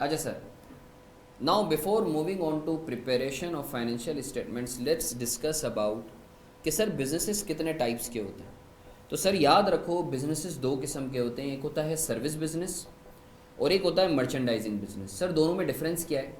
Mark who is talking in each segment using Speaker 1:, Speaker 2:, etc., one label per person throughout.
Speaker 1: अच्छा sir, now before moving on to preparation of financial statements let's discuss about कि sir businesses कितने types के होते हैं। तो सर याद रखो, बिजनेसेस दो किस्म के होते हैं, एक होता है सर्विस बिजनेस और एक होता है मर्चेंडाइजिंग बिजनेस। सर दोनों में डिफरेंस क्या है?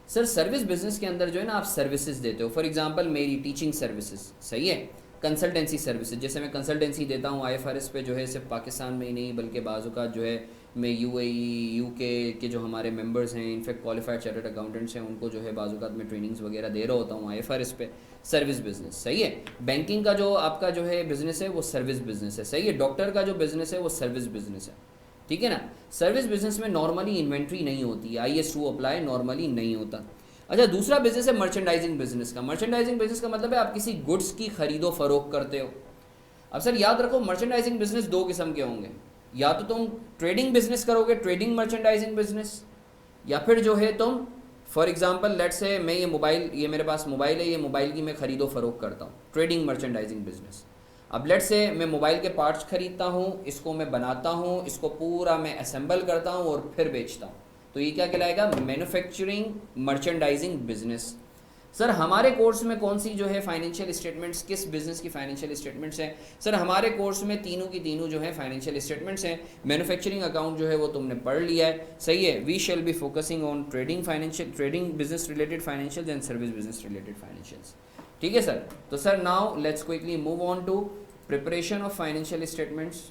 Speaker 1: सर सर्विस बिजनेस के अंदर जो है ना, आप सर्विसेज देते हो। फॉर एग्जांपल मेरी टीचिंग सर्विसेज, सही है, कंसल्टेंसी सर्विसेज, जैसे मैं कंसल्टेंसी देता हूँ आईएफआरएस पे, जो है सिर्फ पाकिस्तान में ही नहीं बल्कि बाजू का जो है मैं यूएई यूके के जो हमारे मेंबर्स हैं, इनफैक्ट क्वालिफाइड चार्टर्ड अकाउंटेंट्स हैं, उनको जो है बाजूकात में ट्रेनिंग्स वगैरह दे रहा होता हूँ आईएफआरएस पे। सर्विस बिजनेस, सही है। बैंकिंग का जो आपका जो है बिजनेस है वो सर्विस बिजनेस है, सही है। डॉक्टर का जो बिजनेस है वो सर्विस बिजनेस है, ठीक है ना। सर्विस बिजनेस में नॉर्मली इन्वेंट्री नहीं होती, IS2 अप्लाई नॉर्मली नहीं होता। अच्छा, दूसरा बिजनेस है मर्चेंडाइजिंग बिजनेस का। मर्चेंडाइजिंग बिजनेस का मतलब है आप किसी गुड्स की खरीदो फरोख्त करते हो। अब सर याद रखो, मर्चेंडाइजिंग बिजनेस दो किस्म के होंगे, या तो तुम ट्रेडिंग बिजनेस करोगे, ट्रेडिंग मर्चेंडाइजिंग बिजनेस, या फिर जो है तुम फॉर एग्जांपल लेट्स से मैं ये मोबाइल, ये मेरे पास मोबाइल है, ये मोबाइल की मैं खरीदो फरोख्त करता हूँ, ट्रेडिंग मर्चेंडाइजिंग बिजनेस। अब लेट्स से मैं मोबाइल के पार्ट्स खरीदता हूँ, इसको मैं बनाता हूँ, इसको पूरा मैं असेंबल करता हूँ और फिर बेचता हूँ, तो ये क्या कहलाएगा? Manufacturing merchandising business. सर हमारे कोर्स में कौन सी जो है फाइनेंशियल स्टेटमेंट्स, किस बिजनेस की फाइनेंशियल स्टेटमेंट्स हैं? सर हमारे कोर्स में तीनों की तीनों जो है फाइनेंशियल स्टेटमेंट्स हैं। मैन्युफैक्चरिंग अकाउंट जो है वो तुमने पढ़ लिया है, सही है। We shall be focusing on trading financial, trading business related financial and service business related financials, ठीक है सर। तो sir now let's quickly move on to preparation of financial statements.